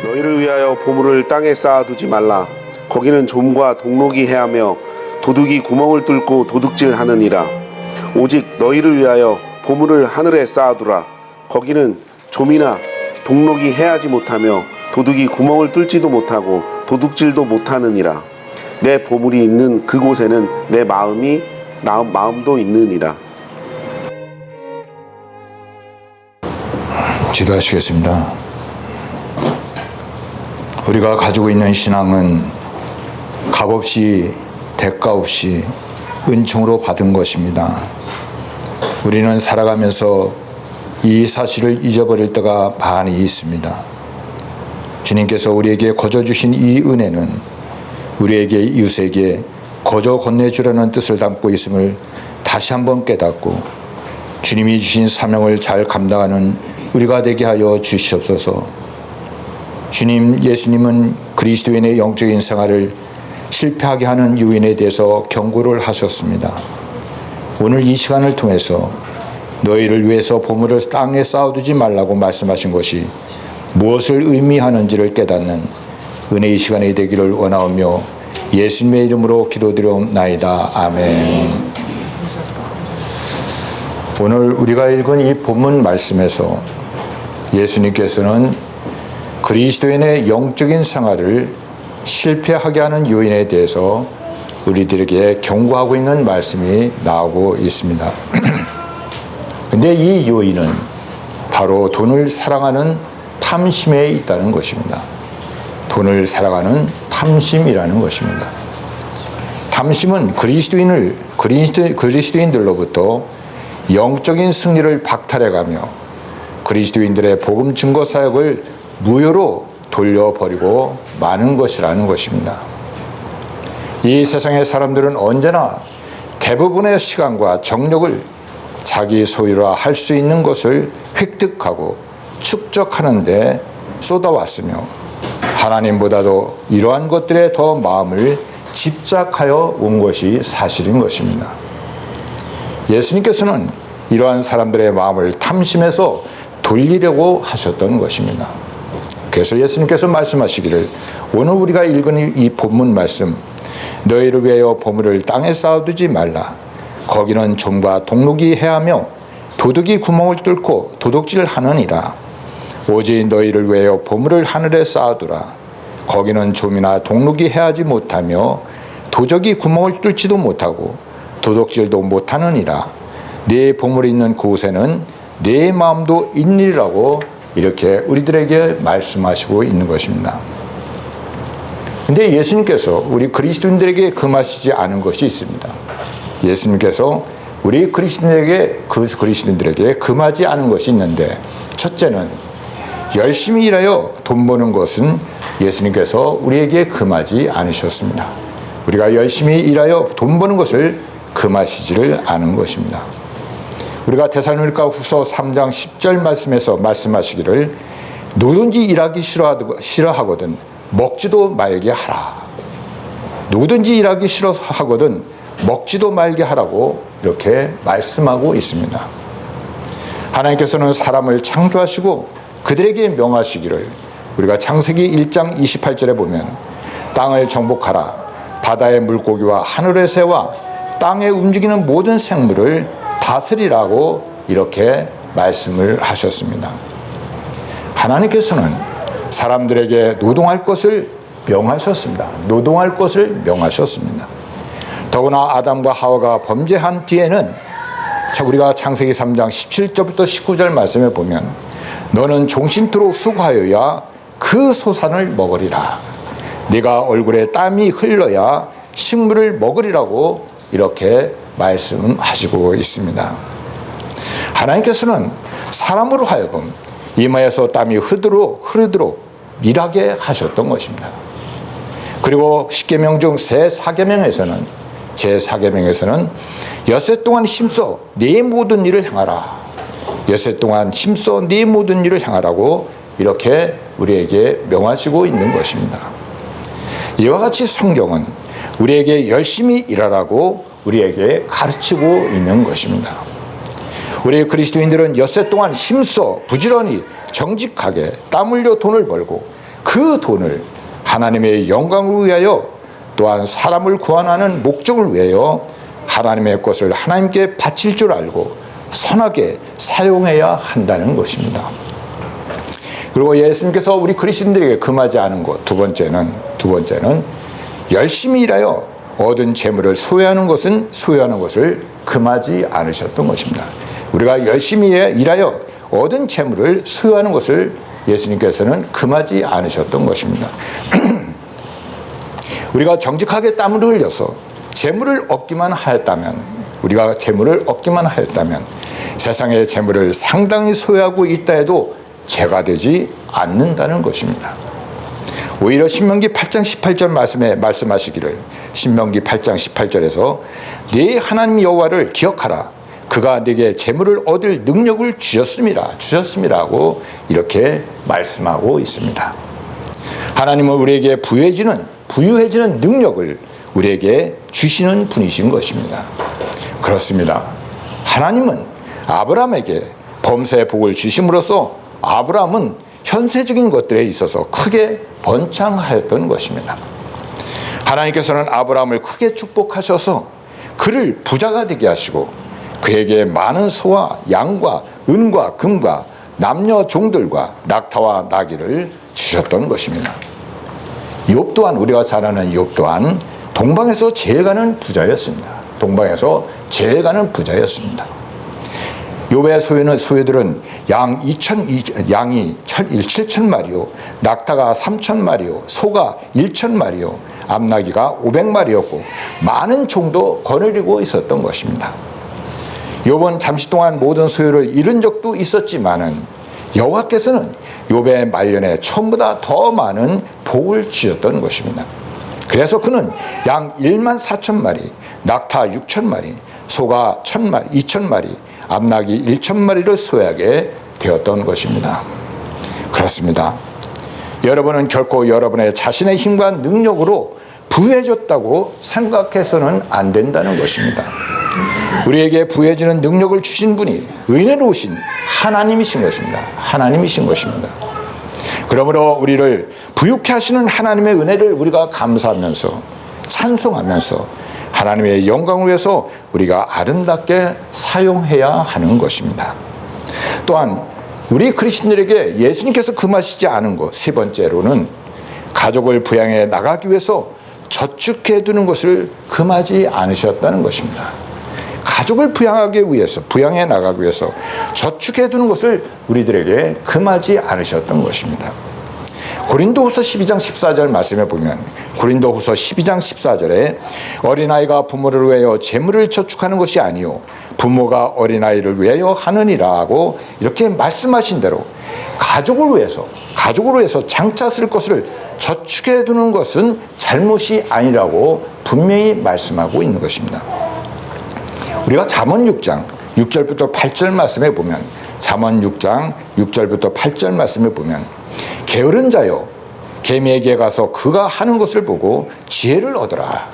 너희를 위하여 보물을 땅에 쌓아두지 말라. 거기는 좀과 동록이 해하며 도둑이 구멍을 뚫고 도둑질하느니라. 오직 너희를 위하여 보물을 하늘에 쌓아두라. 거기는 좀이나 동록이 해하지 못하며 도둑이 구멍을 뚫지도 못하고 도둑질도 못하느니라. 내 보물이 있는 그곳에는 내 마음도 있느니라. 기도하시겠습니다. 우리가 가지고 있는 신앙은 값없이 대가 없이 은총으로 받은 것입니다. 우리는 살아가면서 이 사실을 잊어버릴 때가 많이 있습니다. 주님께서 우리에게 거저 주신 이 은혜는 우리에게 이웃에게 거저 건네주려는 뜻을 담고 있음을 다시 한번 깨닫고 주님이 주신 사명을 잘 감당하는 우리가 되게 하여 주시옵소서. 주님, 예수님은 그리스도인의 영적인 생활을 실패하게 하는 요인에 대해서 경고를 하셨습니다. 오늘 이 시간을 통해서 너희를 위해서 보물을 땅에 쌓아두지 말라고 말씀하신 것이 무엇을 의미하는지를 깨닫는 은혜의 시간이 되기를 원하오며 예수님의 이름으로 기도드리옵나이다. 아멘. 오늘 우리가 읽은 이 본문 말씀에서 예수님께서는 그리스도인의 영적인 생활을 실패하게 하는 요인에 대해서 우리들에게 경고하고 있는 말씀이 나오고 있습니다. 근데 이 요인은 바로 돈을 사랑하는 탐심에 있다는 것입니다. 돈을 사랑하는 탐심이라는 것입니다. 탐심은 그리스도인들로부터 영적인 승리를 박탈해가며 그리스도인들의 복음 증거 사역을 무효로 돌려버리고 마는 것이라는 것입니다. 이 세상의 사람들은 언제나 대부분의 시간과 정력을 자기 소유라 할 수 있는 것을 획득하고 축적하는 데 쏟아왔으며 하나님보다도 이러한 것들에 더 마음을 집착하여 온 것이 사실인 것입니다. 예수님께서는 이러한 사람들의 마음을 탐심에서 돌리려고 하셨던 것입니다. 그래서 예수님께서 말씀하시기를 오늘 우리가 읽은 이 본문 말씀 너희를 위하여 보물을 땅에 쌓아두지 말라. 거기는 좀과 동록이 해하며 도둑이 구멍을 뚫고 도둑질을 하느니라. 오직 너희를 위하여 보물을 하늘에 쌓아두라. 거기는 좀이나 동록이 해하지 못하며 도적이 구멍을 뚫지도 못하고 도둑질도 못하느니라. 네 보물이 있는 그곳에는 네 마음도 있느니라고 이렇게 우리들에게 말씀하시고 있는 것입니다. 근데 예수님께서 우리 그리스도인들에게 금하시지 않은 것이 있습니다. 예수님께서 우리 그리스도인들에게 금하지 않은 것이 있는데 첫째는 열심히 일하여 돈 버는 것은 예수님께서 우리에게 금하지 않으셨습니다. 우리가 열심히 일하여 돈 버는 것을 금하시지를 않은 것입니다. 우리가 데살로니가 후서 3장 10절 말씀에서 말씀하시기를 누구든지 일하기 싫어하거든 먹지도 말게 하라. 누구든지 일하기 싫어하거든 먹지도 말게 하라고 이렇게 말씀하고 있습니다. 하나님께서는 사람을 창조하시고 그들에게 명하시기를 우리가 창세기 1장 28절에 보면 땅을 정복하라. 바다의 물고기와 하늘의 새와 땅에 움직이는 모든 생물을 다스리라고 이렇게 말씀을 하셨습니다. 하나님께서는 사람들에게 노동할 것을 명하셨습니다. 노동할 것을 명하셨습니다. 더구나 아담과 하와가 범죄한 뒤에는 우리가 창세기 3장 17절부터 19절 말씀에 보면 너는 종신토록 수고하여야 그 소산을 먹으리라. 네가 얼굴에 땀이 흘러야 식물을 먹으리라고 이렇게 말씀하시고 있습니다. 하나님께서는 사람으로 하여금 이마에서 땀이 흐르도록 일하게 하셨던 것입니다. 그리고 십계명 중 제4계명에서는 엿새 동안 힘써 네 모든 일을 행하라. 엿새 동안 힘써 네 모든 일을 행하라고 이렇게 우리에게 명하시고 있는 것입니다. 이와 같이 성경은 우리에게 열심히 일하라고 우리에게 가르치고 있는 것입니다. 우리 그리스도인들은 엿새 동안 힘써 부지런히 정직하게 땀 흘려 돈을 벌고 그 돈을 하나님의 영광을 위하여 또한 사람을 구원하는 목적을 위하여 하나님의 것을 하나님께 바칠 줄 알고 선하게 사용해야 한다는 것입니다. 그리고 예수님께서 우리 그리스도인들에게 금하지 않은 것 두 번째는 열심히 일하여 얻은 재물을 소유하는 것을 금하지 않으셨던 것입니다. 우리가 열심히 일하여 얻은 재물을 소유하는 것을 예수님께서는 금하지 않으셨던 것입니다. 우리가 정직하게 땀을 흘려서 재물을 얻기만 하였다면 세상의 재물을 상당히 소유하고 있다 해도 죄가 되지 않는다는 것입니다. 오히려 신명기 8장 18절 말씀에 말씀하시기를 신명기 8장 18절에서 네 하나님 여호와를 기억하라. 그가 네게 재물을 얻을 능력을 주셨음이라고 이렇게 말씀하고 있습니다. 하나님은 우리에게 부유해지는 능력을 우리에게 주시는 분이신 것입니다. 그렇습니다. 하나님은 아브라함에게 범사의 복을 주심으로써 아브라함은 현세적인 것들에 있어서 크게 번창하였던 것입니다. 하나님께서는 아브라함을 크게 축복하셔서 그를 부자가 되게 하시고 그에게 많은 소와 양과 은과 금과 남녀 종들과 낙타와 나귀를 주셨던 것입니다. 욥 또한 우리가 잘 아는 욥 또한 동방에서 제일 가는 부자였습니다. 욥의 소유들은 양이 7,000마리요, 낙타가 3,000마리요, 소가 1,000마리요, 암나귀가 500마리였고 많은 종도 거느리고 있었던 것입니다. 욥은 잠시 동안 모든 소유를 잃은 적도 있었지만은 여호와께서는 욥의 말년에 처음보다 더 많은 복을 주셨던 것입니다. 그래서 그는 양 14,000마리, 낙타 6,000마리, 소가 2,000마리, 암나귀 1,000마리를 소유하게 되었던 것입니다. 그렇습니다. 여러분은 결코 여러분의 자신의 힘과 능력으로 부유해졌다고 생각해서는 안 된다는 것입니다. 우리에게 부유해지는 능력을 주신 분이 은혜로우신 하나님이신 것입니다. 그러므로 우리를 부유케 하시는 하나님의 은혜를 우리가 감사하면서 찬송하면서 하나님의 영광을 위해서 우리가 아름답게 사용해야 하는 것입니다. 또한 우리 그리스도인들에게 예수님께서 금하시지 않은 것 세 번째로는 가족을 부양해 나가기 위해서 저축해 두는 것을 금하지 않으셨다는 것입니다. 가족을 부양해 나가기 위해서 저축해 두는 것을 우리들에게 금하지 않으셨던 것입니다. 고린도후서 12장 14절 말씀에 보면 고린도후서 12장 14절에 어린아이가 부모를 위하여 재물을 저축하는 것이 아니요 부모가 어린아이를 위하여 하느니라고 이렇게 말씀하신 대로 가족을 위해서 장차 쓸 것을 저축해 두는 것은 잘못이 아니라고 분명히 말씀하고 있는 것입니다. 우리가 잠언 6장 6절부터 8절 말씀에 보면 게으른 자여 개미에게 가서 그가 하는 것을 보고 지혜를 얻어라.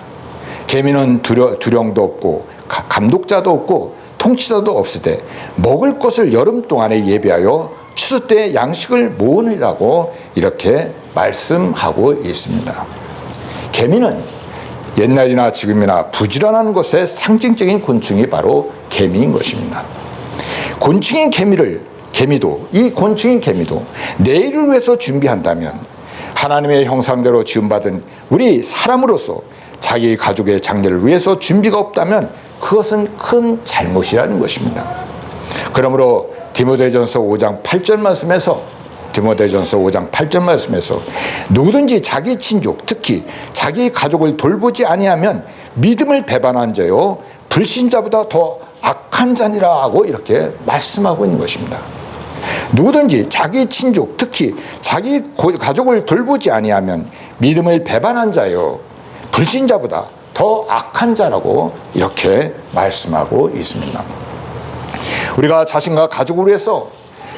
개미는 두령도 없고 감독자도 없고 통치자도 없으되 먹을 것을 여름 동안에 예비하여 추수 때 양식을 모으느라고 이렇게 말씀하고 있습니다. 개미는 옛날이나 지금이나 부지런한 것의 상징적인 곤충이 바로 개미인 것입니다. 곤충인 개미도 내일을 위해서 준비한다면 하나님의 형상대로 지음받은 우리 사람으로서 자기 가족의 장래를 위해서 준비가 없다면 그것은 큰 잘못이라는 것입니다. 그러므로 디모데전서 5장 8절 말씀에서 누구든지 자기 친족 특히 자기 가족을 돌보지 아니하면 믿음을 배반한 자요 불신자보다 더 악한 자니라 하고 이렇게 말씀하고 있는 것입니다. 누구든지 자기 친족, 특히 자기 가족을 돌보지 아니하면 믿음을 배반한 자요 불신자보다 더 악한 자라고 이렇게 말씀하고 있습니다. 우리가 자신과 가족을 위해서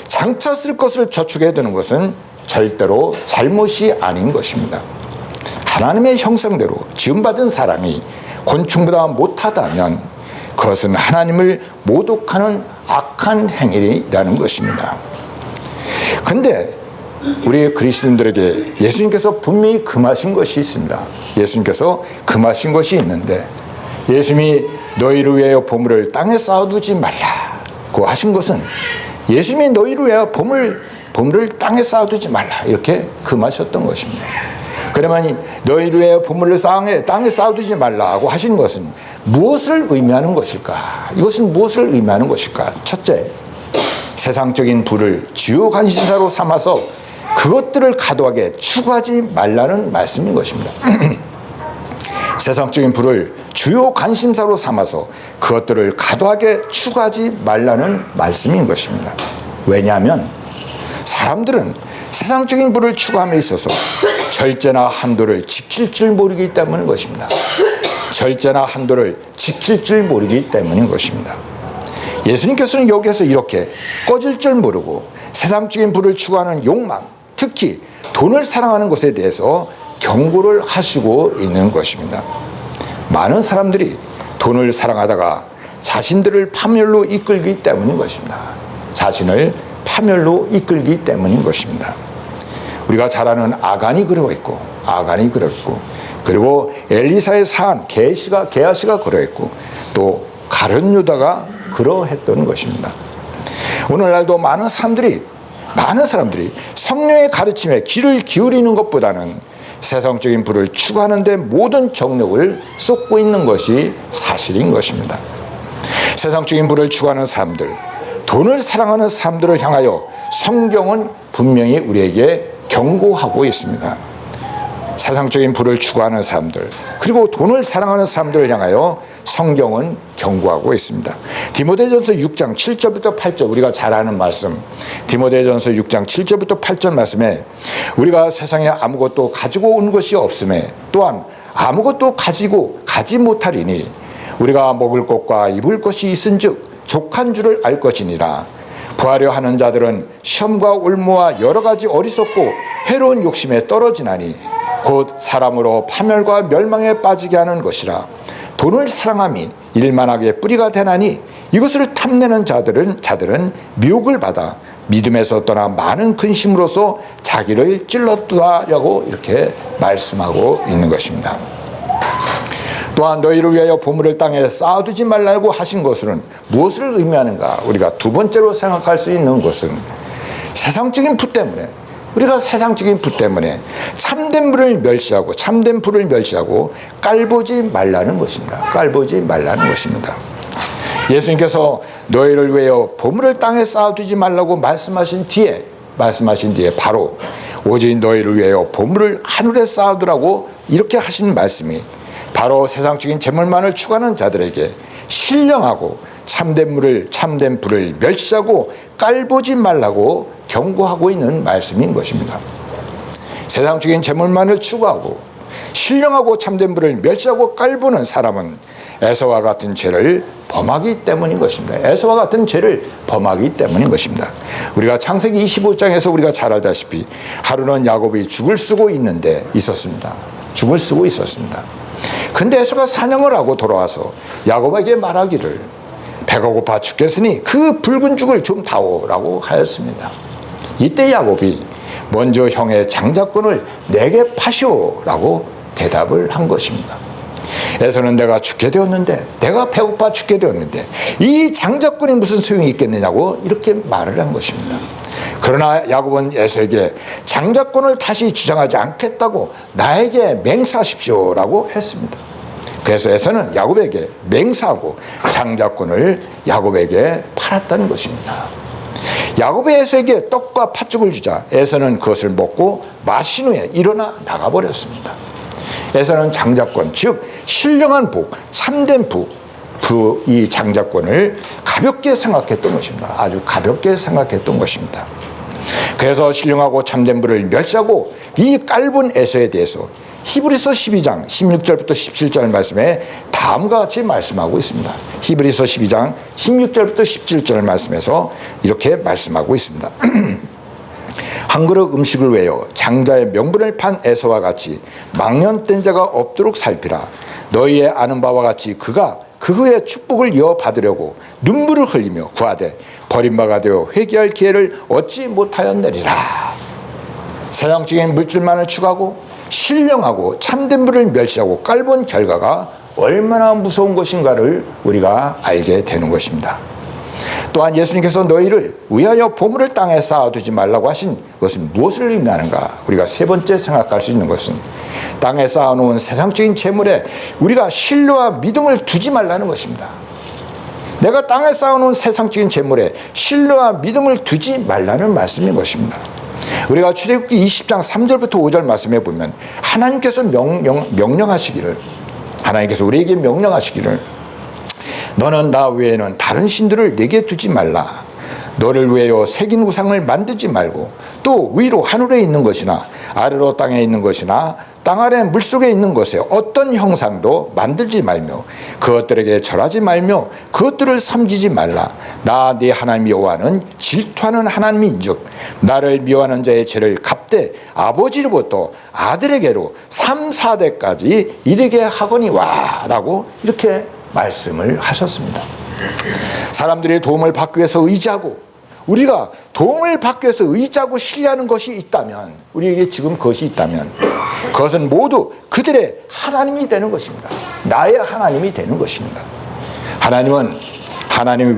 장차 쓸 것을 저축해야 되는 것은 절대로 잘못이 아닌 것입니다. 하나님의 형상대로 지음받은 사람이 곤충보다 못하다면 그것은 하나님을 모독하는 악한 행위라는 것입니다. 근데 우리 그리스도인들에게 예수님께서 분명히 금하신 것이 있습니다. 예수님께서 금하신 것이 있는데, 예수님이 너희를 위하여 보물을 땅에 쌓아두지 말라고 하신 것은 예수님이 너희를 위하여 보물을 땅에 쌓아두지 말라 이렇게 금하셨던 것입니다. 그러면 너희를 위하여 보물을 땅에 쌓아두지 말라고 하신 것은 무엇을 의미하는 것일까? 이것은 무엇을 의미하는 것일까? 첫째, 세상적인 부를 주요 관심사로 삼아서 그것들을 과도하게 추구하지 말라는 말씀인 것입니다. 세상적인 부를 주요 관심사로 삼아서 그것들을 과도하게 추구하지 말라는 말씀인 것입니다. 왜냐하면 사람들은 세상적인 부를 추구함에 있어서 절제나 한도를 지킬 줄 모르기 때문인 것입니다. 절제나 한도를 지킬 줄 모르기 때문인 것입니다. 예수님께서는 여기에서 이렇게 꺼질 줄 모르고 세상적인 부를 추구하는 욕망, 특히 돈을 사랑하는 것에 대해서 경고를 하시고 있는 것입니다. 많은 사람들이 돈을 사랑하다가 자신들을 파멸로 이끌기 때문인 것입니다. 자신을 파멸로 이끌기 때문인 것입니다. 우리가 잘 아는 아간이 그러했고, 그리고 엘리사의 사한 게하시가 그러했고, 또 가룟 유다가 그러했던 것입니다. 오늘날도 많은 사람들이 성령의 가르침에 귀를 기울이는 것보다는 세상적인 부를 추구하는 데 모든 정력을 쏟고 있는 것이 사실인 것입니다. 세상적인 부를 추구하는 사람들, 돈을 사랑하는 사람들을 향하여 성경은 분명히 우리에게 경고하고 있습니다. 세상적인 부를 추구하는 사람들, 그리고 돈을 사랑하는 사람들을 향하여 성경은 경고하고 있습니다. 디모데전서 6장 7절부터 8절, 우리가 잘 아는 말씀, 디모데전서 6장 7절부터 8절 말씀에 우리가 세상에 아무것도 가지고 온 것이 없음에 또한 아무것도 가지 못하리니 우리가 먹을 것과 입을 것이 있은즉 족한 줄을 알 것이니라. 부하려 하는 자들은 시험과 올무와 여러 가지 어리석고 해로운 욕심에 떨어지나니 곧 사람으로 파멸과 멸망에 빠지게 하는 것이라. 돈을 사랑함이 일만하게 뿌리가 되나니 이것을 탐내는 자들은 미혹을 받아 믿음에서 떠나 많은 근심으로써 자기를 찔렀다라고 이렇게 말씀하고 있는 것입니다. 또한 너희를 위하여 보물을 땅에 쌓아두지 말라고 하신 것은 무엇을 의미하는가? 우리가 두 번째로 생각할 수 있는 것은 세상적인 부 때문에, 우리가 세상적인 부 때문에 참된 부를 멸시하고 깔보지 말라는 것입니다. 깔보지 말라는 것입니다. 예수님께서 너희를 위하여 보물을 땅에 쌓아두지 말라고 말씀하신 뒤에 바로 오직 너희를 위하여 보물을 하늘에 쌓아두라고 이렇게 하신 말씀이 바로 세상적인 재물만을 추구하는 자들에게 신령하고 참된 불을 멸시하고 깔보지 말라고 경고하고 있는 말씀인 것입니다. 세상적인 재물만을 추구하고 신령하고 참된 불을 멸시하고 깔보는 사람은 에서와 같은 죄를 범하기 때문인 것입니다. 에서와 같은 죄를 범하기 때문인 것입니다. 우리가 창세기 25장에서 우리가 잘 알다시피 하루는 야곱이 죽을 쓰고 있었습니다. 근데 에서가 사냥을 하고 돌아와서 야곱에게 말하기를 배가 고파 죽겠으니 그 붉은 죽을 좀 다오라고 하였습니다. 이때 야곱이 먼저 형의 장자권을 내게 파시오라고 대답을 한 것입니다. 에서는 내가 배고파 죽게 되었는데 이 장자권이 무슨 소용이 있겠느냐고 이렇게 말을 한 것입니다. 그러나 야곱은 에서에게 장자권을 다시 주장하지 않겠다고 나에게 맹세하십시오라고 했습니다. 그래서 에서는 야곱에게 맹세하고 장자권을 야곱에게 팔았다는 것입니다. 야곱이 에서에게 떡과 팥죽을 주자 에서는 그것을 먹고 마신 후에 일어나 나가버렸습니다. 에서는 장자권, 즉 신령한 복, 참된 이 장자권을 가볍게 생각했던 것입니다. 아주 가볍게 생각했던 것입니다. 그래서 신령하고 참된 분을 멸시하고 이 깔본 에서에 대해서 히브리서 12장 16절부터 17절 말씀에 다음과 같이 말씀하고 있습니다. 히브리서 12장 16절부터 17절 말씀에서 이렇게 말씀하고 있습니다. 한 그릇 음식을 위하여 장자의 명분을 판 에서와 같이 망령된 자가 없도록 살피라. 너희의 아는 바와 같이 그가 그 후에 축복을 이어받으려고 눈물을 흘리며 구하되 버림바가 되어 회개할 기회를 얻지 못하였느니라. 세상적인 물질만을 추구하고 신령하고 참된 분을 멸시하고 깔본 결과가 얼마나 무서운 것인가를 우리가 알게 되는 것입니다. 또한 예수님께서 너희를 위하여 보물을 땅에 쌓아두지 말라고 하신 것은 무엇을 의미하는가? 우리가 세 번째 생각할 수 있는 것은 땅에 쌓아놓은 세상적인 재물에 우리가 신뢰와 믿음을 두지 말라는 것입니다. 내가 땅에 쌓아놓은 세상적인 재물에 신뢰와 믿음을 두지 말라는 말씀인 것입니다. 우리가 출애굽기 20장 3절부터 5절 말씀해 보면 하나님께서 명령하시기를, 하나님께서 우리에게 명령하시기를 너는 나 외에는 다른 신들을 내게 두지 말라. 너를 위하여 새긴 우상을 만들지 말고 또 위로 하늘에 있는 것이나 아래로 땅에 있는 것이나 땅 아래 물속에 있는 것에 어떤 형상도 만들지 말며 그것들에게 절하지 말며 그것들을 섬기지 말라. 나 네 하나님 여호와는 질투하는 하나님인즉 나를 미워하는 자의 죄를 갚되 아버지로부터 아들에게로 3, 4대까지 이르게 하거니와 라고 이렇게 말씀을 하셨습니다. 사람들의 도움을 받기 위해서 의지하고 우리가 도움을 받기 위해서 의지하고 신뢰하는 것이 있다면, 우리에게 지금 그것이 있다면 그것은 모두 그들의 하나님이 되는 것입니다. 나의 하나님이 되는 것입니다. 하나님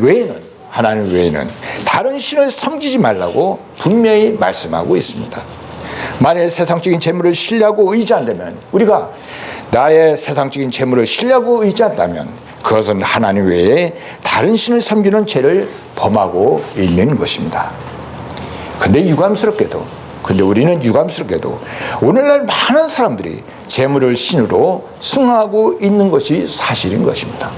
외에는 다른 신을 섬기지 말라고 분명히 말씀하고 있습니다. 만일 세상적인 재물을 신뢰하고 의지한다면, 우리가 나의 세상적인 재물을 신뢰하고 의지한다면 그것은 하나님 외에 다른 신을 섬기는 죄를 범하고 있는 것입니다. 근데 우리는 유감스럽게도 오늘날 많은 사람들이 재물을 신으로 숭하고 있는 것이 사실인 것입니다.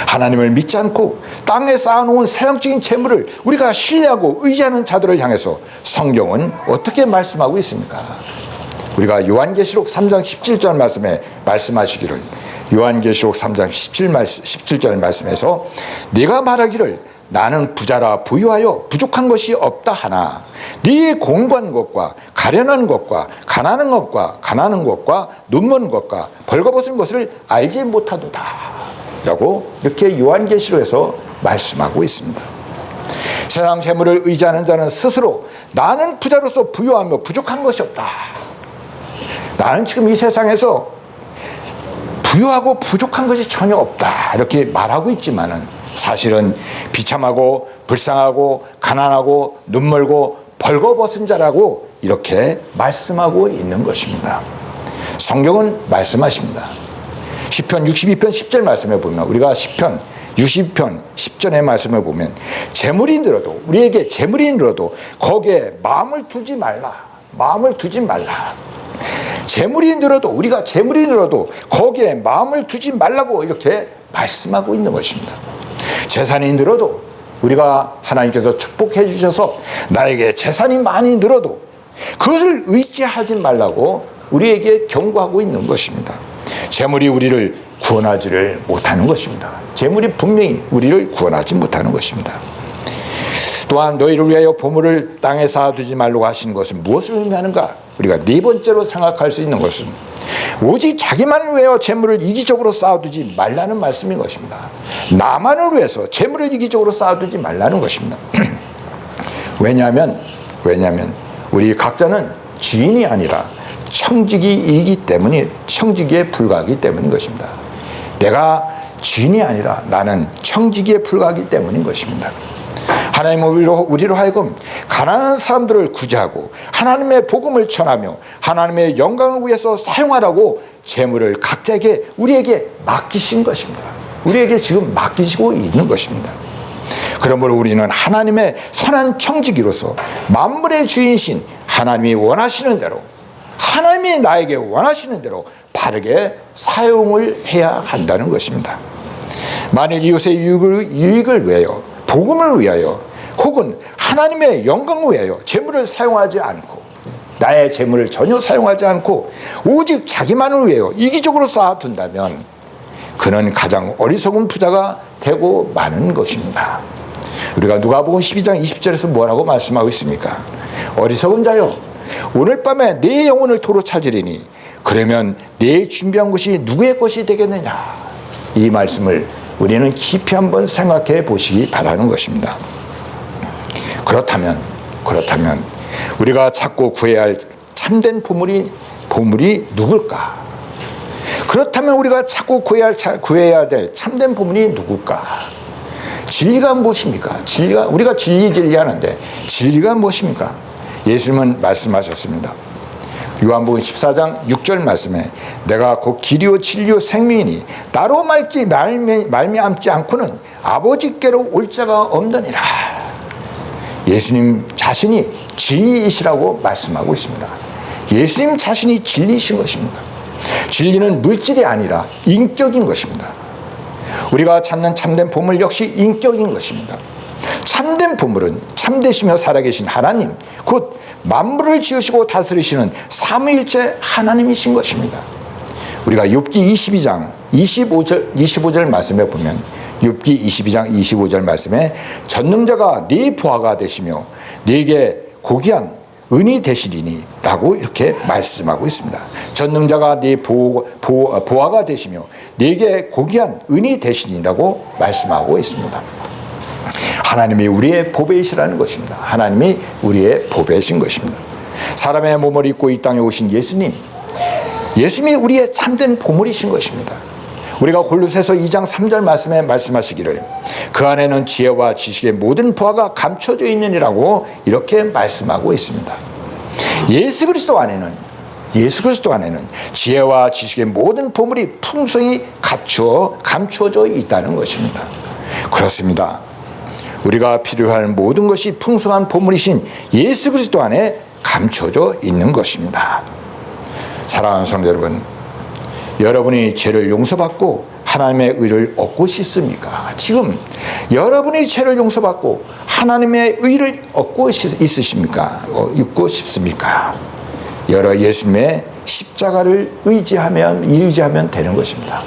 하나님을 믿지 않고 땅에 쌓아놓은 세상적인 재물을 우리가 신뢰하고 의지하는 자들을 향해서 성경은 어떻게 말씀하고 있습니까? 우리가 요한계시록 3장 17절 말씀에 말씀하시기를, 요한계시록 3장 17절 말씀에서 네가 말하기를 나는 부자라 부유하여 부족한 것이 없다 하나 네 공고한 것과 가련한 것과 가난한 것과 눈먼 것과 벌거벗은 것을 알지 못하도다 라고 이렇게 요한계시록에서 말씀하고 있습니다. 세상 재물을 의지하는 자는 스스로 나는 부자로서 부유하며 부족한 것이 없다, 나는 지금 이 세상에서 부유하고 부족한 것이 전혀 없다 이렇게 말하고 있지만은 사실은 비참하고 불쌍하고 가난하고 눈멀고 벌거벗은 자라고 이렇게 말씀하고 있는 것입니다. 성경은 말씀하십니다. 시편 62편 10절 말씀해 보면, 우리가 시편 60편 10절의 말씀을 보면 우리에게 재물이 늘어도 거기에 마음을 두지 말라. 우리가 재물이 늘어도 거기에 마음을 두지 말라고 이렇게 말씀하고 있는 것입니다. 재산이 늘어도, 우리가 하나님께서 축복해 주셔서 나에게 재산이 많이 늘어도 그것을 의지하지 말라고 우리에게 경고하고 있는 것입니다. 재물이 우리를 구원하지를 못하는 것입니다. 재물이 분명히 우리를 구원하지 못하는 것입니다. 또한 너희를 위하여 보물을 땅에 쌓아두지 말라고 하신 것은 무엇을 의미하는가? 우리가 네 번째로 생각할 수 있는 것은 오직 자기만을 위하여 재물을 이기적으로 쌓아두지 말라는 말씀인 것입니다. 나만을 위해서 재물을 이기적으로 쌓아두지 말라는 것입니다. 왜냐하면 우리 각자는 주인이 아니라 청지기에 불과하기 때문인 것입니다. 내가 주인이 아니라 나는 청지기에 불과하기 때문인 것입니다. 하나님은 우리로 하여금 가난한 사람들을 구제하고 하나님의 복음을 전하며 하나님의 영광을 위해서 사용하라고 재물을 각자에게 우리에게 맡기신 것입니다. 우리에게 지금 맡기시고 있는 것입니다. 그러므로 우리는 하나님의 선한 청지기로서 만물의 주인이신 하나님이 원하시는 대로, 하나님이 나에게 원하시는 대로 바르게 사용을 해야 한다는 것입니다. 만일 이웃의 유익을 위하여, 복음을 위하여, 혹은 하나님의 영광을 위하여 재물을 사용하지 않고, 나의 재물을 전혀 사용하지 않고 오직 자기만을 위하여 이기적으로 쌓아둔다면 그는 가장 어리석은 부자가 되고 마는 것입니다. 우리가 누가복음 12장 20절에서 뭐라고 말씀하고 있습니까? 어리석은 자여, 오늘 밤에 내 영혼을 도로 찾으리니 그러면 내 준비한 것이 누구의 것이 되겠느냐. 이 말씀을 우리는 깊이 한번 생각해 보시기 바라는 것입니다. 그렇다면 우리가 찾고 구해야 할 참된 보물이 누굴까? 그렇다면 우리가 찾고 구해야 될 참된 보물이 누굴까? 진리가 무엇입니까? 우리가 진리 하는데 진리가 무엇입니까? 예수님은 말씀하셨습니다. 요한복음 14장 6절 말씀에 내가 곧 길이요 진리요 생명이니 나로 말미암지 않고는 아버지께로 올 자가 없느니라. 예수님 자신이 진리이시라고 말씀하고 있습니다. 예수님 자신이 진리이신 것입니다. 진리는 물질이 아니라 인격인 것입니다. 우리가 찾는 참된 보물 역시 인격인 것입니다. 참된 보물은 참되시며 살아계신 하나님, 곧 만물을 지으시고 다스리시는 삼위일체 하나님이신 것입니다. 우리가 욥기 22장 25절 말씀에 보면, 욥기 22장 25절 말씀에 전능자가 네 보화가 되시며 네게 고귀한 은이 되시리니 라고 이렇게 말씀하고 있습니다. 전능자가 네 보화가 되시며 네게 고귀한 은이 되시리라고 말씀하고 있습니다. 하나님이 우리의 보배이시라는 것입니다. 하나님이 우리의 보배이신 것입니다. 사람의 몸을 입고 이 땅에 오신 예수님이 우리의 참된 보물이신 것입니다. 우리가 골로새서 2장 3절 말씀에 말씀하시기를 그 안에는 지혜와 지식의 모든 보화가 감춰져 있느니라고 이렇게 말씀하고 있습니다. 예수 그리스도 안에는 지혜와 지식의 모든 보물이 풍성히 감추어져 있다는 것입니다. 그렇습니다. 우리가 필요한 모든 것이 풍성한 보물이신 예수 그리스도 안에 감춰져 있는 것입니다. 사랑하는 성도 여러분, 여러분이 죄를 용서받고 하나님의 의를 얻고 싶습니까? 지금 여러분이 죄를 용서받고 하나님의 의를 얻고 있으십니까? 얻고 싶습니까? 예수님의 십자가를 의지하면 되는 것입니다.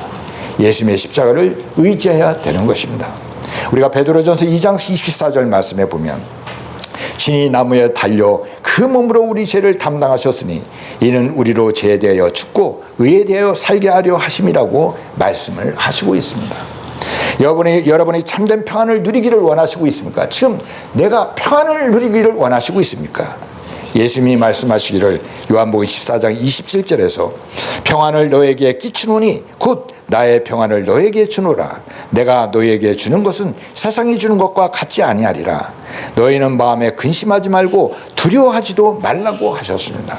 예수님의 십자가를 의지해야 되는 것입니다. 우리가 베드로전서 2장 24절 말씀에 보면 친히 나무에 달려 그 몸으로 우리 죄를 담당하셨으니 이는 우리로 죄에 대하여 죽고 의에 대하여 살게 하려 하심이라고 말씀을 하시고 있습니다. 여러분이 참된 평안을 누리기를 원하시고 있습니까? 지금 내가 평안을 누리기를 원하시고 있습니까? 예수님이 말씀하시기를 요한복음 14장 27절에서 평안을 너에게 끼치노니 곧 나의 평안을 너에게 주노라. 내가 너에게 주는 것은 세상이 주는 것과 같지 아니하리라. 너희는 마음에 근심하지 말고 두려워하지도 말라고 하셨습니다.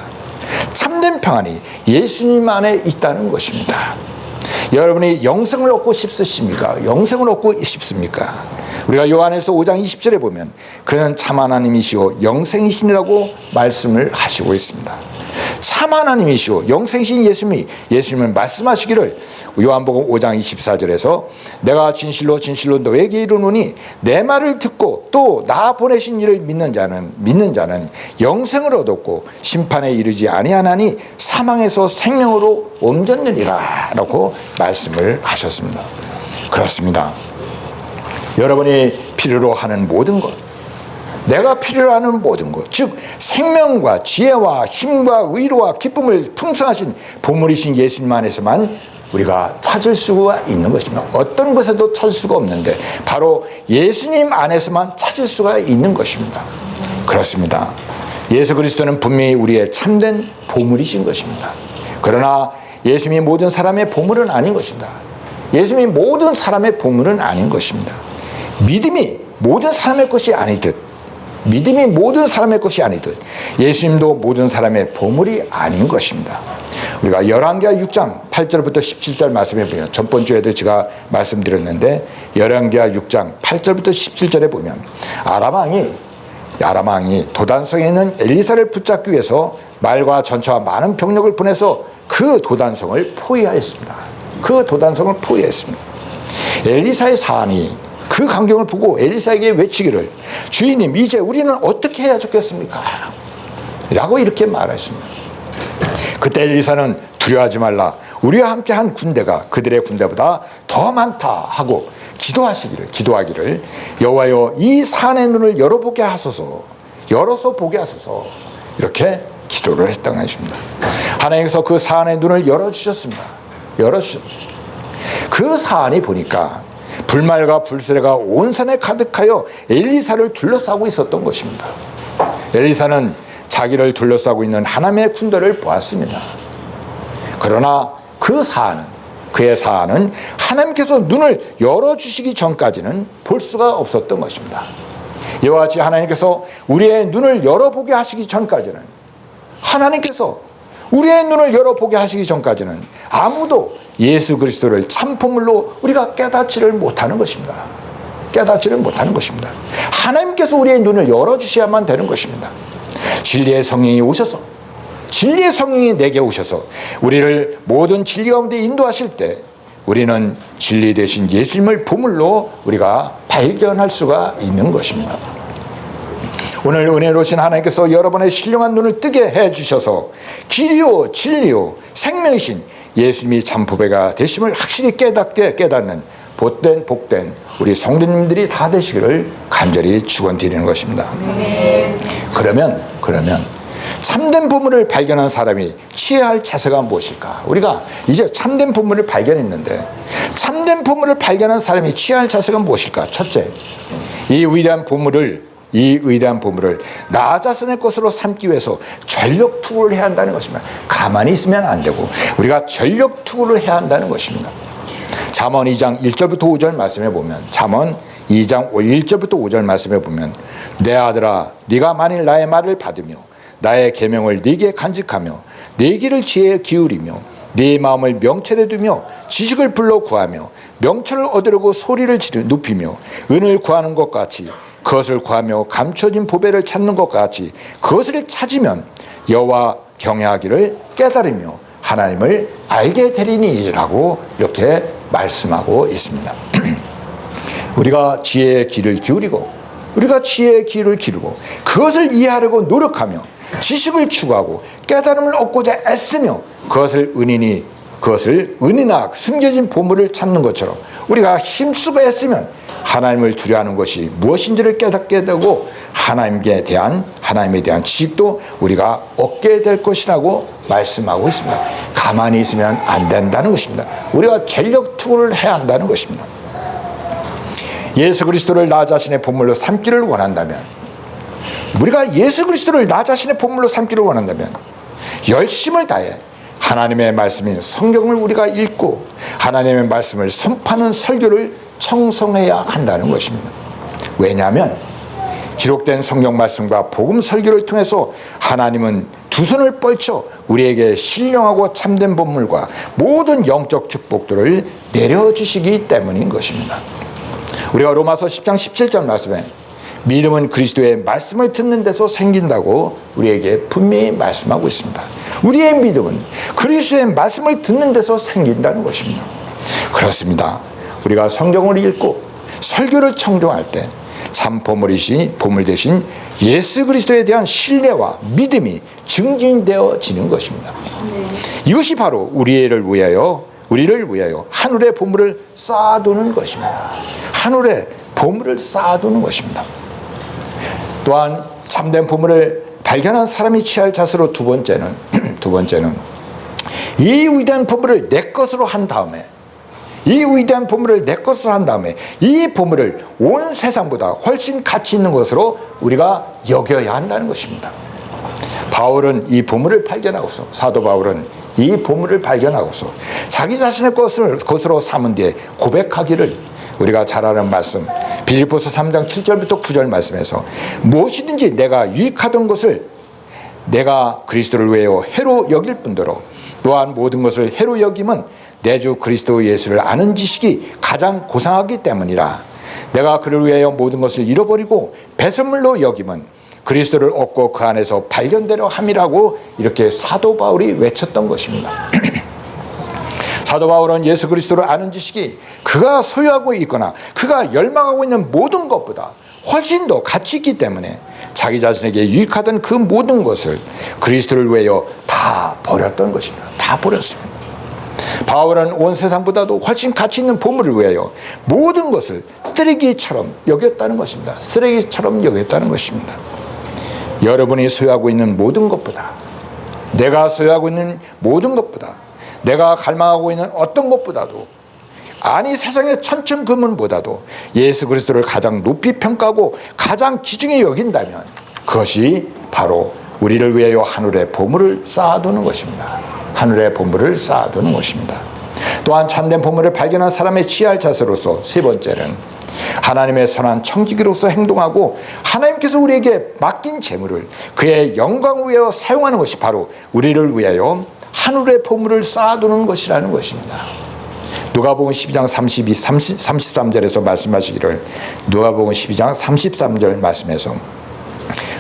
참된 평안이 예수님 안에 있다는 것입니다. 여러분이 영생을 얻고 싶으십니까? 영생을 얻고 싶습니까? 우리가 요한에서 5장 20절에 보면 그는 참 하나님이시오 영생이시니라고 말씀을 하시고 있습니다. 참 하나님이시오 영생이신 예수님은 말씀하시기를 요한복음 5장 24절에서 내가 진실로 너에게 이르노니 내 말을 듣고 또 나 보내신 이를 믿는 자는 영생을 얻었고 심판에 이르지 아니하나니 사망에서 생명으로 옮겼느니라 라고 말씀을 하셨습니다. 그렇습니다. 여러분이 필요로 하는 모든 것, 내가 필요로 하는 모든 것, 즉 생명과 지혜와 힘과 의로와 기쁨을 풍성하신 보물이신 예수님 안에서만 우리가 찾을 수가 있는 것입니다. 어떤 것에도 찾을 수가 없는데 바로 예수님 안에서만 찾을 수가 있는 것입니다. 그렇습니다. 예수 그리스도는 분명히 우리의 참된 보물이신 것입니다. 그러나 예수님이 모든 사람의 보물은 아닌 것입니다. 예수님이 모든 사람의 보물은 아닌 것입니다. 믿음이 모든 사람의 것이 아니듯 예수님도 모든 사람의 보물이 아닌 것입니다. 우리가 열왕기하 6장 8절부터 17절 말씀해 보면 전번 주에도 제가 말씀드렸는데 열왕기하 6장 8절부터 17절에 보면 아람 왕이 도단성에 있는 엘리사를 붙잡기 위해서 말과 전차와 많은 병력을 보내서 그 도단성을 포위하였습니다. 엘리사의 사안이 그 광경을 보고 엘리사에게 외치기를 주인님 이제 우리는 어떻게 해야 좋겠습니까? 라고 이렇게 말했습니다. 그때 엘리사는 두려워하지 말라. 우리와 함께 한 군대가 그들의 군대보다 더 많다 하고 기도하기를 여호와여 이 산의 눈을 열어보게 하소서. 열어서 보게 하소서. 이렇게 기도를 했던 것입니다. 하나님께서 그 산의 눈을 열어주셨습니다. 그 산이 보니까 불말과 불수레가 온 산에 가득하여 엘리사를 둘러싸고 있었던 것입니다. 엘리사는 자기를 둘러싸고 있는 하나님의 군대를 보았습니다. 그러나 그의 사안은 하나님께서 눈을 열어주시기 전까지는 볼 수가 없었던 것입니다. 이와 같이 하나님께서 우리의 눈을 열어보게 하시기 전까지는 아무도 예수 그리스도를 참 보물로 우리가 깨닫지를 못하는 것입니다. 하나님께서 우리의 눈을 열어주셔야만 되는 것입니다. 진리의 성령이 내게 오셔서 우리를 모든 진리 가운데 인도하실 때 우리는 진리 되신 예수님을 보물로 우리가 발견할 수가 있는 것입니다. 오늘 은혜로우신 하나님께서 여러분의 신령한 눈을 뜨게 해주셔서 길이요 진리요 생명이신 예수님이 참 보배가 되심을 확실히 깨닫는 복된 우리 성도님들이 다 되시기를 간절히 축원드리는 것입니다. 그러면 참된 보물을 발견한 사람이 취해야 할 자세가 무엇일까? 우리가 이제 참된 보물을 발견했는데 참된 보물을 발견한 사람이 취해야 할 자세가 무엇일까? 첫째, 이 위대한 보물을 나 자신의 것으로 삼기 위해서 전력 투구를 해야 한다는 것입니다. 가만히 있으면 안 되고 우리가 전력 투구를 해야 한다는 것입니다. 잠언 2장 1절부터 5절 말씀해 보면 내 아들아 네가 만일 나의 말을 받으며 나의 계명을 네게 간직하며 네 길을 지혜에 기울이며 네 마음을 명철에 두며 지식을 불러 구하며 명철을 얻으려고 소리를 높이며 은을 구하는 것 같이 그것을 구하며 감춰진 보배를 찾는 것 같이 그것을 찾으면 여호와 경외하기를 깨달으며 하나님을 알게 되리니라고 이렇게 말씀하고 있습니다. 우리가 지혜의 귀를 기울이고 그것을 이해하려고 노력하며 지식을 추구하고 깨달음을 얻고자 애쓰며 그것을 은이나 숨겨진 보물을 찾는 것처럼 우리가 힘쓰고 애쓰면 하나님을 두려워하는 것이 무엇인지를 깨닫게 되고 하나님에 대한 지식도 우리가 얻게 될 것이라고 말씀하고 있습니다. 가만히 있으면 안 된다는 것입니다. 우리가 전력 투구를 해야 한다는 것입니다. 예수 그리스도를 나 자신의 보물로 삼기를 원한다면 열심을 다해 하나님의 말씀인 성경을 우리가 읽고 하나님의 말씀을 선포하는 설교를 청성해야 한다는 것입니다. 왜냐하면 기록된 성경 말씀과 복음 설교를 통해서 하나님은 두 손을 뻗쳐 우리에게 신령하고 참된 보물과 모든 영적 축복들을 내려주시기 때문인 것입니다. 우리가 로마서 10장 17절 말씀에 믿음은 그리스도의 말씀을 듣는 데서 생긴다고 우리에게 분명히 말씀하고 있습니다. 우리의 믿음은 그리스도의 말씀을 듣는 데서 생긴다는 것입니다. 그렇습니다. 우리가 성경을 읽고 설교를 청종할 때 참 보물 대신 예수 그리스도에 대한 신뢰와 믿음이 증진되어지는 것입니다. 이것이 바로 우리를 위하여 하늘의 보물을 쌓아두는 것입니다. 또한 참된 보물을 발견한 사람이 취할 자세로 두 번째는 이 위대한 보물을 내 것으로 한 다음에 이 보물을 온 세상보다 훨씬 가치 있는 것으로 우리가 여겨야 한다는 것입니다. 사도 바울은 이 보물을 발견하고서 자기 자신의 것으로 삼은 뒤에 고백하기를 우리가 잘 아는 말씀 빌립보서 3장 7절부터 9절 말씀에서 무엇이든지 내가 유익하던 것을 내가 그리스도를 위하여 해로 여길 뿐더러 또한 모든 것을 해로 여김은 내 주 그리스도 예수를 아는 지식이 가장 고상하기 때문이라. 내가 그를 위하여 모든 것을 잃어버리고 배설물로 여김은 그리스도를 얻고 그 안에서 발견되려 함이라고 이렇게 사도 바울이 외쳤던 것입니다. 사도 바울은 예수 그리스도를 아는 지식이 그가 소유하고 있거나 그가 열망하고 있는 모든 것보다 훨씬 더 가치 있기 때문에 자기 자신에게 유익하던 그 모든 것을 그리스도를 위하여 다 버렸던 것입니다. 다 버렸습니다. 바울은 온 세상보다도 훨씬 가치 있는 보물을 위하여 모든 것을 쓰레기처럼 여겼다는 것입니다. 쓰레기처럼 여겼다는 것입니다. 여러분이 소유하고 있는 모든 것보다, 내가 소유하고 있는 모든 것보다, 내가 갈망하고 있는 어떤 것보다도, 아니 세상의 천천금은보다도 예수 그리스도를 가장 높이 평가하고 가장 귀중히 여긴다면 그것이 바로 우리를 위하여 하늘의 보물을 쌓아두는 것입니다. 하늘의 보물을 쌓아두는 것입니다. 또한 참된 보물을 발견한 사람의 취할 자세로서 세 번째는 하나님의 선한 청지기로서 행동하고 하나님께서 우리에게 맡긴 재물을 그의 영광을 위하여 사용하는 것이 바로 우리를 위하여 하늘의 보물을 쌓아두는 것이라는 것입니다. 누가복음 12장 33절에서 말씀하시기를, 누가복음 12장 33절 말씀에서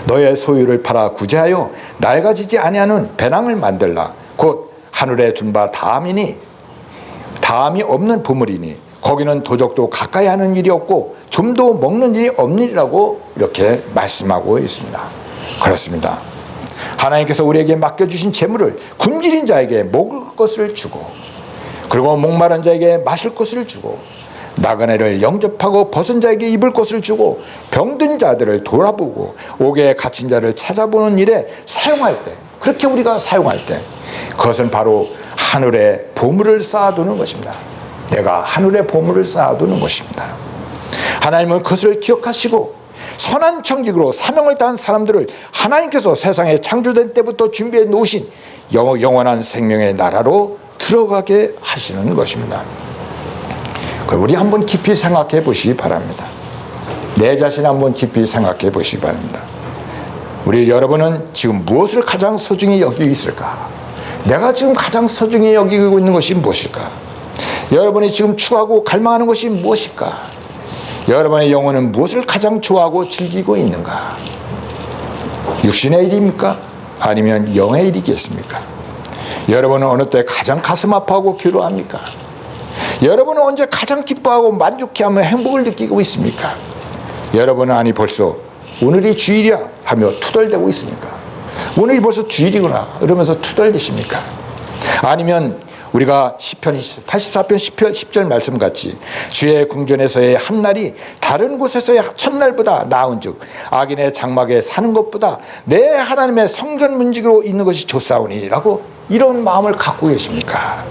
너의 소유를 팔아 구제하여 낡아지지 아니하는 배낭을 만들라. 곧 하늘에 둔 바 다함이 없는 보물이니 거기는 도적도 가까이 하는 일이 없고 좀도 먹는 일이 없느니라고 이렇게 말씀하고 있습니다. 그렇습니다. 하나님께서 우리에게 맡겨주신 재물을 굶주린 자에게 먹을 것을 주고, 그리고 목마른 자에게 마실 것을 주고, 나그네를 영접하고 벗은 자에게 입을 것을 주고, 병든 자들을 돌아보고 옥에 갇힌 자를 찾아보는 일에 사용할 때, 그렇게 우리가 사용할 때 그것은 바로 하늘의 보물을 쌓아두는 것입니다. 내가 하늘의 보물을 쌓아두는 것입니다. 하나님은 그것을 기억하시고 선한 청직으로 사명을 다한 사람들을 하나님께서 세상에 창조된 때부터 준비해 놓으신 영원한 생명의 나라로 들어가게 하시는 것입니다. 우리 한번 깊이 생각해 보시기 바랍니다. 내 자신 한번 깊이 생각해 보시기 바랍니다. 우리 여러분은 지금 무엇을 가장 소중히 여기고 있을까? 내가 지금 가장 소중히 여기고 있는 것이 무엇일까? 여러분이 지금 추구하고 갈망하는 것이 무엇일까? 여러분의 영혼은 무엇을 가장 좋아하고 즐기고 있는가? 육신의 일입니까? 아니면 영의 일이겠습니까? 여러분은 어느 때 가장 가슴 아파하고 괴로워합니까? 여러분은 언제 가장 기뻐하고 만족해하며 행복을 느끼고 있습니까? 여러분은 아니 벌써 오늘이 주일이야 하며 투덜대고 있습니까? 오늘이 벌써 주일이구나 이러면서 투덜대십니까? 아니면 우리가 시편 84편 10절 말씀같이 주의 궁전에서의 한날이 다른 곳에서의 첫날보다 나은즉 악인의 장막에 사는 것보다 내 하나님의 성전 문지기로 있는 것이 좋사오니 라고 이런 마음을 갖고 계십니까?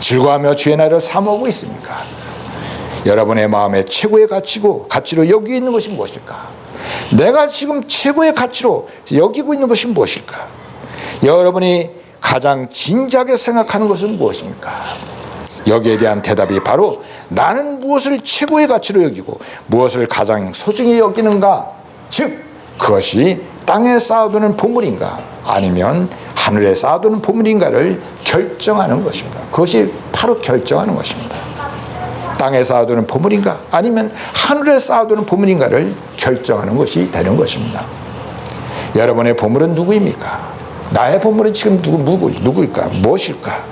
즐거워하며 주의 날을 사모하고 있습니까? 여러분의 마음에 최고의 가치로 여기고 있는 것이 무엇일까? 내가 지금 최고의 가치로 여기고 있는 것이 무엇일까? 여러분이 가장 진지하게 생각하는 것은 무엇입니까? 여기에 대한 대답이 바로 나는 무엇을 최고의 가치로 여기고 무엇을 가장 소중히 여기는가? 즉 그것이 땅에 쌓아두는 보물인가 아니면 하늘에 쌓아두는 보물인가를 결정하는 것입니다. 그것이 바로 결정하는 것입니다. 땅에 쌓아두는 보물인가 아니면 하늘에 쌓아두는 보물인가를 결정하는 것이 되는 것입니다. 여러분의 보물은 누구입니까? 나의 보물은 지금 누구일까? 무엇일까?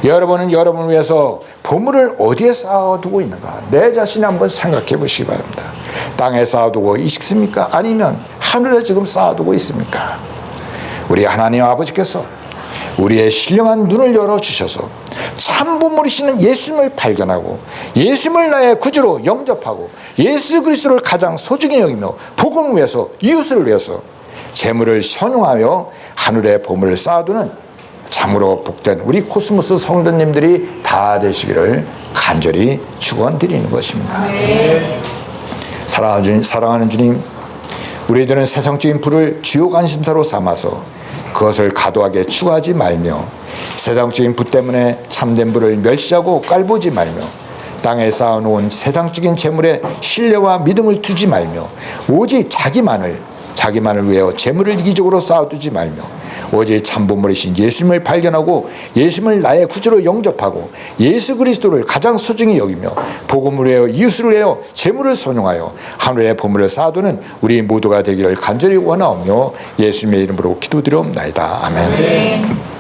여러분은 여러분을 위해서 보물을 어디에 쌓아두고 있는가? 내 자신을 한번 생각해 보시기 바랍니다. 땅에 쌓아두고 있습니까? 아니면 하늘에 지금 쌓아두고 있습니까? 우리 하나님 아버지께서 우리의 신령한 눈을 열어주셔서 참 보물이시는 예수님을 발견하고 예수님을 나의 구주로 영접하고 예수 그리스도를 가장 소중히 여기며 복음을 위해서 이웃을 위해서 재물을 선용하며 하늘의 보물을 쌓아두는 참으로 복된 우리 코스모스 성도님들이 다 되시기를 간절히 축원드리는 것입니다. 사랑하는 주님, 우리들은 세상적인 부를 주요 관심사로 삼아서 그것을 과도하게 추구하지 말며 세상적인 부 때문에 참된 부를 멸시하고 깔보지 말며 땅에 쌓아놓은 세상적인 재물에 신뢰와 믿음을 두지 말며 오직 자기만을 위하여 재물을 이기적으로 쌓아두지 말며 오직 참보물이신 예수님을 발견하고 예수님을 나의 구주로 영접하고 예수 그리스도를 가장 소중히 여기며 복음을 위하여 이웃을 위하여 재물을 선용하여 하늘의 보물을 쌓아두는 우리 모두가 되기를 간절히 원하오며 예수님의 이름으로 기도드리옵나이다. 아멘.